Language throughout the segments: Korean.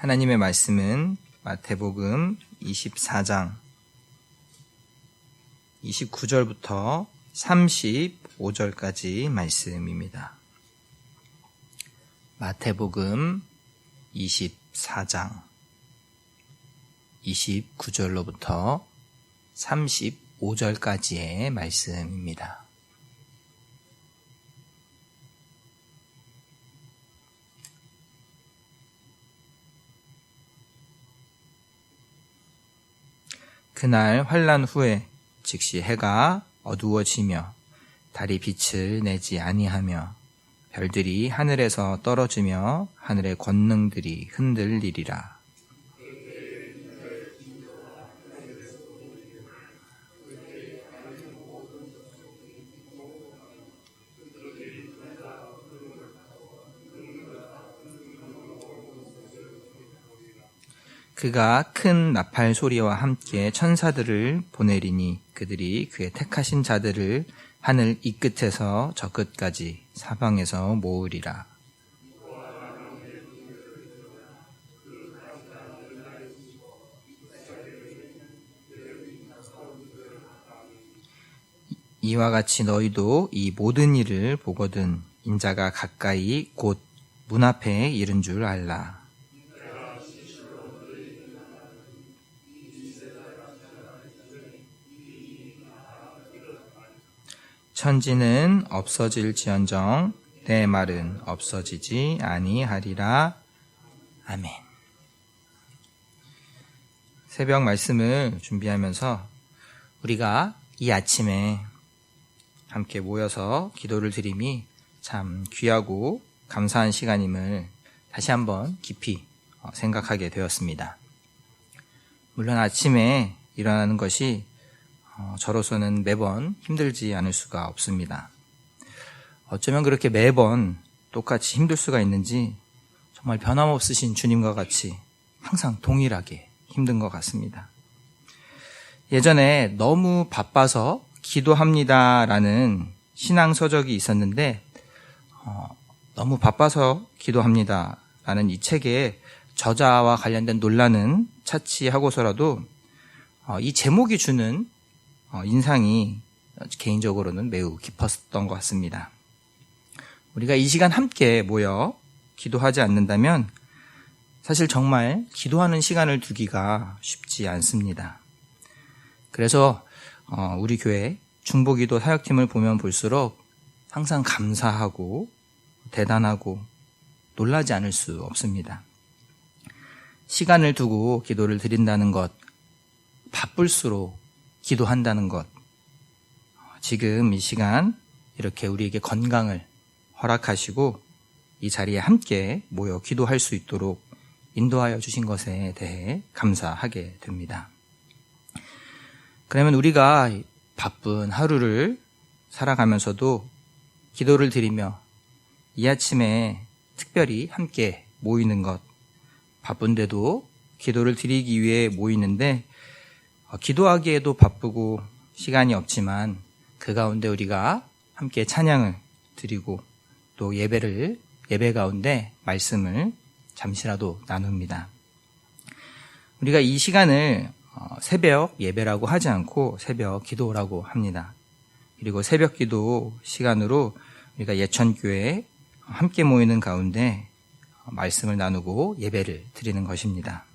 하나님의 말씀은 마태복음 24장 29절부터 35절까지 말씀입니다. 마태복음 24장 29절로부터 35절까지의 말씀입니다. 그날 환란 후에 즉시 해가 어두워지며 달이 빛을 내지 아니하며 별들이 하늘에서 떨어지며 하늘의 권능들이 흔들리리라. 그가 큰 나팔 소리와 함께 천사들을 보내리니 그들이 그의 택하신 자들을 하늘 이 끝에서 저 끝까지 사방에서 모으리라. 이와 같이 너희도 이 모든 일을 보거든 인자가 가까이 곧 문 앞에 이른 줄 알라. 천지는 없어질지언정 내 말은 없어지지 아니하리라. 아멘. 새벽 말씀을 준비하면서 우리가 이 아침에 함께 모여서 기도를 드림이 참 귀하고 감사한 시간임을 다시 한번 깊이 생각하게 되었습니다. 물론 아침에 일어나는 것이 저로서는 매번 힘들지 않을 수가 없습니다. 어쩌면 그렇게 매번 똑같이 힘들 수가 있는지 정말 변함없으신 주님과 같이 항상 동일하게 힘든 것 같습니다. 예전에 너무 바빠서 기도합니다라는 신앙서적이 있었는데 너무 바빠서 기도합니다라는 이 책의 저자와 관련된 논란은 차치하고서라도 이 제목이 주는 인상이 개인적으로는 매우 깊었던 것 같습니다. 우리가 이 시간 함께 모여 기도하지 않는다면 사실 정말 기도하는 시간을 두기가 쉽지 않습니다. 그래서 우리 교회 중보기도 사역팀을 보면 볼수록 항상 감사하고 대단하고 놀라지 않을 수 없습니다. 시간을 두고 기도를 드린다는 것, 바쁠수록 기도한다는 것, 지금 이 시간 이렇게 우리에게 건강을 허락하시고 이 자리에 함께 모여 기도할 수 있도록 인도하여 주신 것에 대해 감사하게 됩니다. 그러면 우리가 바쁜 하루를 살아가면서도 기도를 드리며 이 아침에 특별히 함께 모이는 것, 바쁜데도 기도를 드리기 위해 모이는데 기도하기에도 바쁘고 시간이 없지만 그 가운데 우리가 함께 찬양을 드리고 또 예배 가운데 말씀을 잠시라도 나눕니다. 우리가 이 시간을 새벽 예배라고 하지 않고 새벽 기도라고 합니다. 그리고 새벽 기도 시간으로 우리가 예천교회에 함께 모이는 가운데 말씀을 나누고 예배를 드리는 것입니다.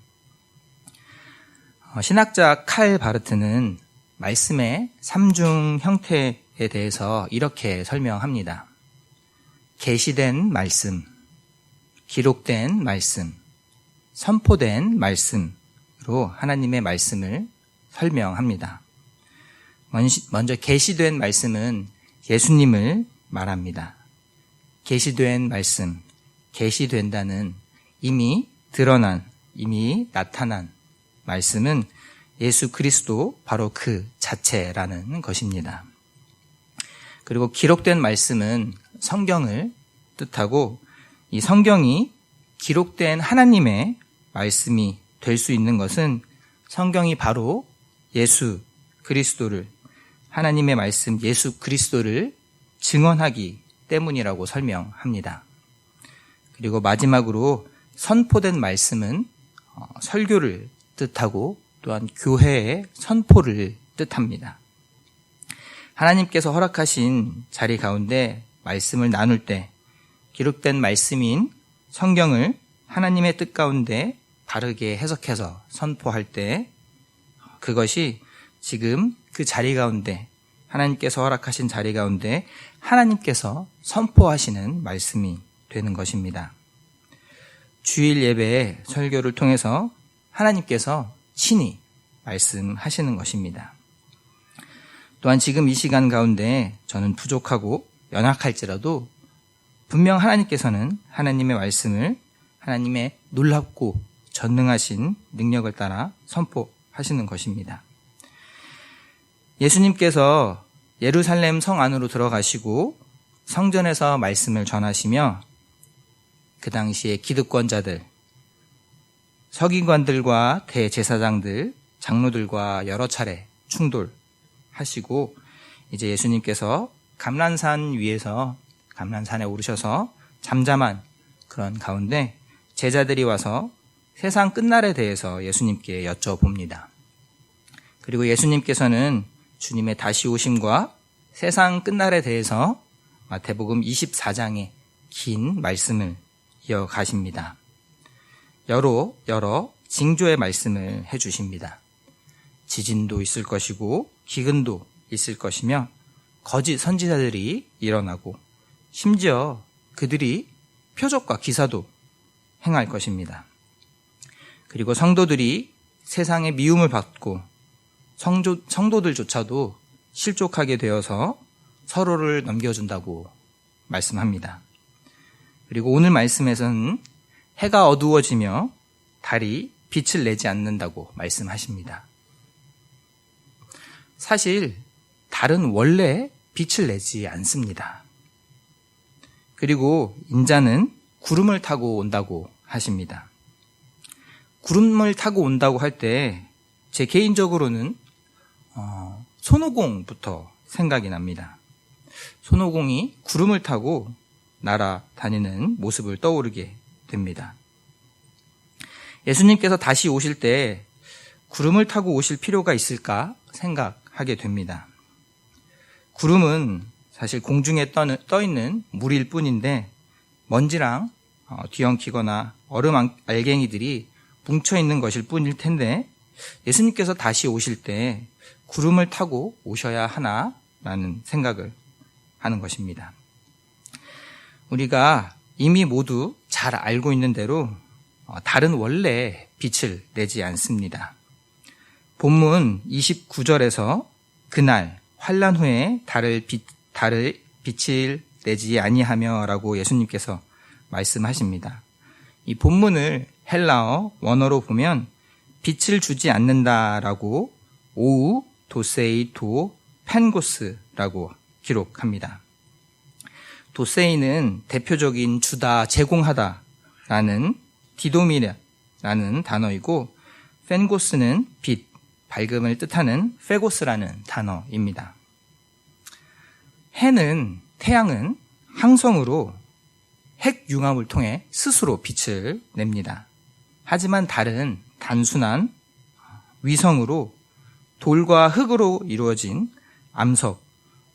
신학자 칼 바르트는 말씀의 삼중 형태에 대해서 이렇게 설명합니다. 계시된 말씀, 기록된 말씀, 선포된 말씀으로 하나님의 말씀을 설명합니다. 먼저 계시된 말씀은 예수님을 말합니다. 계시된 말씀, 계시된다는 이미 드러난, 이미 나타난 말씀은 예수 그리스도 바로 그 자체라는 것입니다. 그리고 기록된 말씀은 성경을 뜻하고 이 성경이 기록된 하나님의 말씀이 될 수 있는 것은 성경이 바로 예수 그리스도를, 하나님의 말씀 예수 그리스도를 증언하기 때문이라고 설명합니다. 그리고 마지막으로 선포된 말씀은 설교를 뜻하고 또한 교회의 선포를 뜻합니다. 하나님께서 허락하신 자리 가운데 말씀을 나눌 때 기록된 말씀인 성경을 하나님의 뜻 가운데 바르게 해석해서 선포할 때 그것이 지금 그 자리 가운데 하나님께서 허락하신 자리 가운데 하나님께서 선포하시는 말씀이 되는 것입니다. 주일 예배의 설교를 통해서 하나님께서 친히 말씀하시는 것입니다. 또한 지금 이 시간 가운데 저는 부족하고 연약할지라도 분명 하나님께서는 하나님의 말씀을 하나님의 놀랍고 전능하신 능력을 따라 선포하시는 것입니다. 예수님께서 예루살렘 성 안으로 들어가시고 성전에서 말씀을 전하시며 그 당시에 기득권자들, 서기관들과 대제사장들, 장로들과 여러 차례 충돌하시고 이제 예수님께서 감람산에 오르셔서 잠잠한 그런 가운데 제자들이 와서 세상 끝날에 대해서 예수님께 여쭤봅니다. 그리고 예수님께서는 주님의 다시 오심과 세상 끝날에 대해서 마태복음 24장의 긴 말씀을 이어가십니다. 여러 징조의 말씀을 해주십니다. 지진도 있을 것이고 기근도 있을 것이며 거짓 선지자들이 일어나고 심지어 그들이 표적과 기사도 행할 것입니다. 그리고 성도들이 세상의 미움을 받고 성도들조차도 실족하게 되어서 서로를 넘겨준다고 말씀합니다. 그리고 오늘 말씀에서는 해가 어두워지며 달이 빛을 내지 않는다고 말씀하십니다. 사실 달은 원래 빛을 내지 않습니다. 그리고 인자는 구름을 타고 온다고 하십니다. 구름을 타고 온다고 할 때 제 개인적으로는 손오공부터 생각이 납니다. 손오공이 구름을 타고 날아다니는 모습을 떠오르게 됩니다. 예수님께서 다시 오실 때 구름을 타고 오실 필요가 있을까 생각하게 됩니다. 구름은 사실 공중에 떠 있는 물일 뿐인데 먼지랑 뒤엉키거나 얼음 알갱이들이 뭉쳐 있는 것일 뿐일 텐데 예수님께서 다시 오실 때 구름을 타고 오셔야 하나라는 생각을 하는 것입니다. 우리가 이미 모두 잘 알고 있는 대로 달은 원래 빛을 내지 않습니다. 본문 29절에서 그날 환난 후에 달을 빛을 내지 아니하며 라고 예수님께서 말씀하십니다. 이 본문을 헬라어 원어로 보면 빛을 주지 않는다라고 오우 도세이 도 펜고스라고 기록합니다. 도세이는 대표적인 주다, 제공하다라는 디도미라는 단어이고 펜고스는 빛, 밝음을 뜻하는 페고스라는 단어입니다. 태양은 항성으로 핵융합을 통해 스스로 빛을 냅니다. 하지만 달은 단순한 위성으로 돌과 흙으로 이루어진 암석,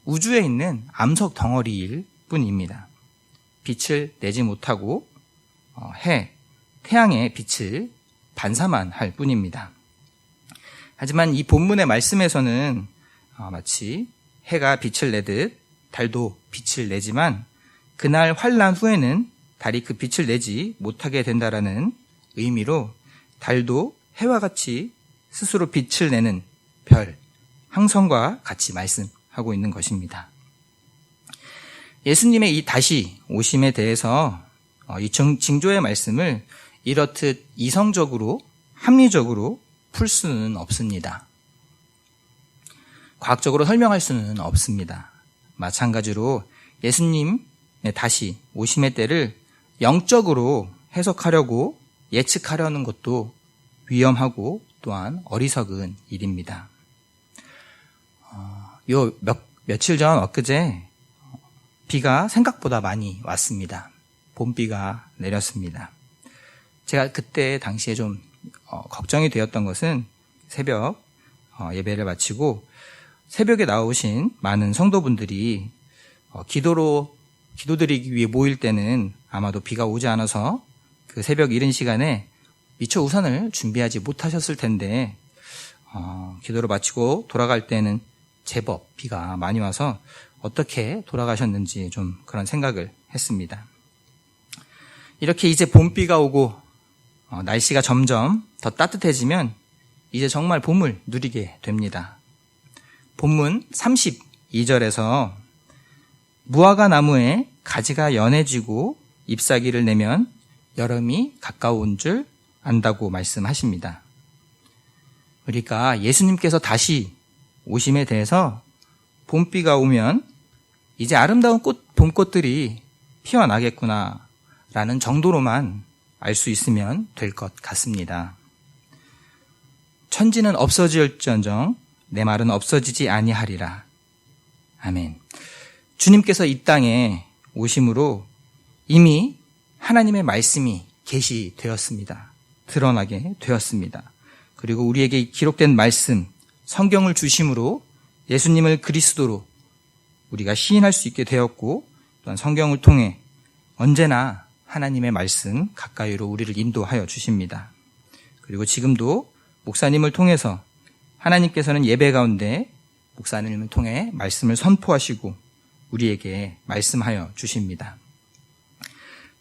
우주에 있는 암석 덩어리일 뿐입니다. 빛을 내지 못하고 태양의 빛을 반사만 할 뿐입니다. 하지만 이 본문의 말씀에서는 마치 해가 빛을 내듯 달도 빛을 내지만 그날 환난 후에는 달이 그 빛을 내지 못하게 된다라는 의미로 달도 해와 같이 스스로 빛을 내는 별, 항성과 같이 말씀하고 있는 것입니다. 예수님의 이 다시 오심에 대해서 이 징조의 말씀을 이렇듯 이성적으로, 합리적으로 풀 수는 없습니다. 과학적으로 설명할 수는 없습니다. 마찬가지로 예수님의 다시 오심의 때를 영적으로 해석하려고 예측하려는 것도 위험하고 또한 어리석은 일입니다. 며칠 전 엊그제 비가 생각보다 많이 왔습니다. 봄비가 내렸습니다. 제가 그때 당시에 좀 걱정이 되었던 것은 새벽 예배를 마치고 새벽에 나오신 많은 성도분들이 기도드리기 위해 모일 때는 아마도 비가 오지 않아서 그 새벽 이른 시간에 미처 우산을 준비하지 못하셨을 텐데 기도를 마치고 돌아갈 때는 제법 비가 많이 와서 어떻게 돌아가셨는지 좀 그런 생각을 했습니다. 이렇게 이제 봄비가 오고 날씨가 점점 더 따뜻해지면 이제 정말 봄을 누리게 됩니다. 본문 32절에서 무화과 나무에 가지가 연해지고 잎사귀를 내면 여름이 가까운 줄 안다고 말씀하십니다. 그러니까 예수님께서 다시 오심에 대해서 봄비가 오면 이제 아름다운 봄꽃들이 피어나겠구나 라는 정도로만 알 수 있으면 될 것 같습니다. 천지는 없어질지언정 내 말은 없어지지 아니하리라. 아멘. 주님께서 이 땅에 오심으로 이미 하나님의 말씀이 계시되었습니다. 드러나게 되었습니다. 그리고 우리에게 기록된 말씀, 성경을 주심으로 예수님을 그리스도로 우리가 시인할 수 있게 되었고, 또한 성경을 통해 언제나 하나님의 말씀 가까이로 우리를 인도하여 주십니다. 그리고 지금도 목사님을 통해서 하나님께서는 예배 가운데 목사님을 통해 말씀을 선포하시고 우리에게 말씀하여 주십니다.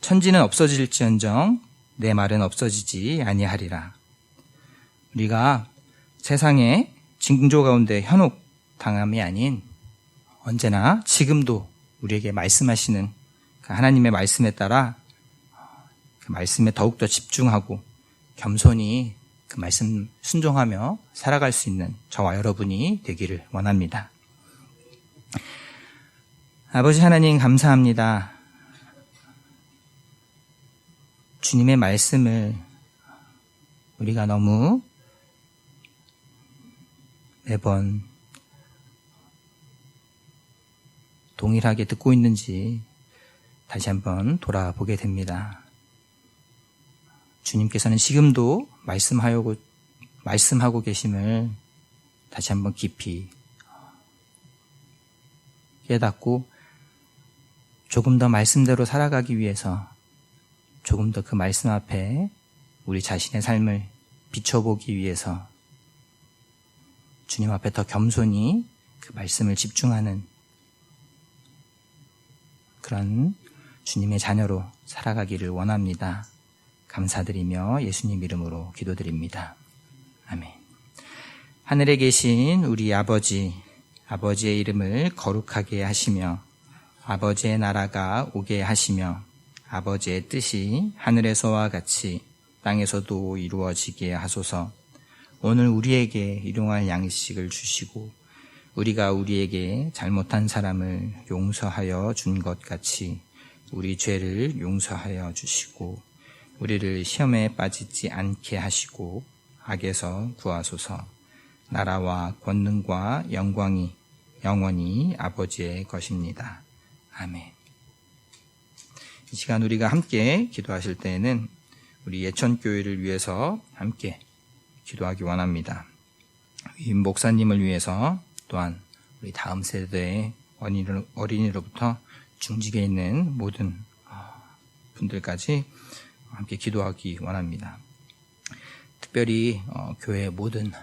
천지는 없어질지언정 내 말은 없어지지 아니하리라. 우리가 세상의 징조 가운데 현혹당함이 아닌 언제나 지금도 우리에게 말씀하시는 그 하나님의 말씀에 따라 그 말씀에 더욱더 집중하고 겸손히 그 말씀 순종하며 살아갈 수 있는 저와 여러분이 되기를 원합니다. 아버지 하나님 감사합니다. 주님의 말씀을 우리가 너무 매번 동일하게 듣고 있는지 다시 한번 돌아보게 됩니다. 주님께서는 지금도 말씀하고 계심을 다시 한번 깊이 깨닫고 조금 더 말씀대로 살아가기 위해서 조금 더 그 말씀 앞에 우리 자신의 삶을 비춰보기 위해서 주님 앞에 더 겸손히 그 말씀을 집중하는 그런 주님의 자녀로 살아가기를 원합니다. 감사드리며 예수님 이름으로 기도드립니다. 아멘. 하늘에 계신 우리 아버지, 아버지의 이름을 거룩하게 하시며 아버지의 나라가 오게 하시며 아버지의 뜻이 하늘에서와 같이 땅에서도 이루어지게 하소서. 오늘 우리에게 일용할 양식을 주시고 우리가 우리에게 잘못한 사람을 용서하여 준 것 같이 우리 죄를 용서하여 주시고 우리를 시험에 빠지지 않게 하시고 악에서 구하소서. 나라와 권능과 영광이 영원히 아버지의 것입니다. 아멘. 이 시간 우리가 함께 기도하실 때에는 우리 예천교회를 위해서 함께 기도하기 원합니다. 이 목사님을 위해서 또한 우리 다음 세대의 어린이로부터 중직에 있는 모든 분들까지 함께 기도하기 원합니다. 특별히 교회 모든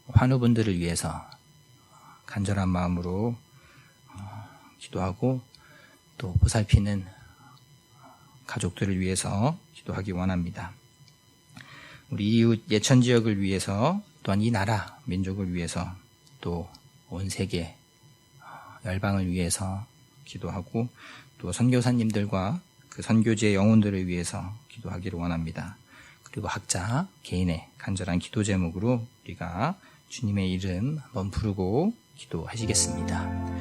환우분들을 위해서 간절한 마음으로 기도하고 또 보살피는 가족들을 위해서 기도하기 원합니다. 우리 이웃 예천 지역을 위해서 또한 이 나라 민족을 위해서 또 온 세계 열방을 위해서 기도하고 또 선교사님들과 그 선교지의 영혼들을 위해서 기도하기를 원합니다. 그리고 각자 개인의 간절한 기도 제목으로 우리가 주님의 이름 한번 부르고 기도하시겠습니다.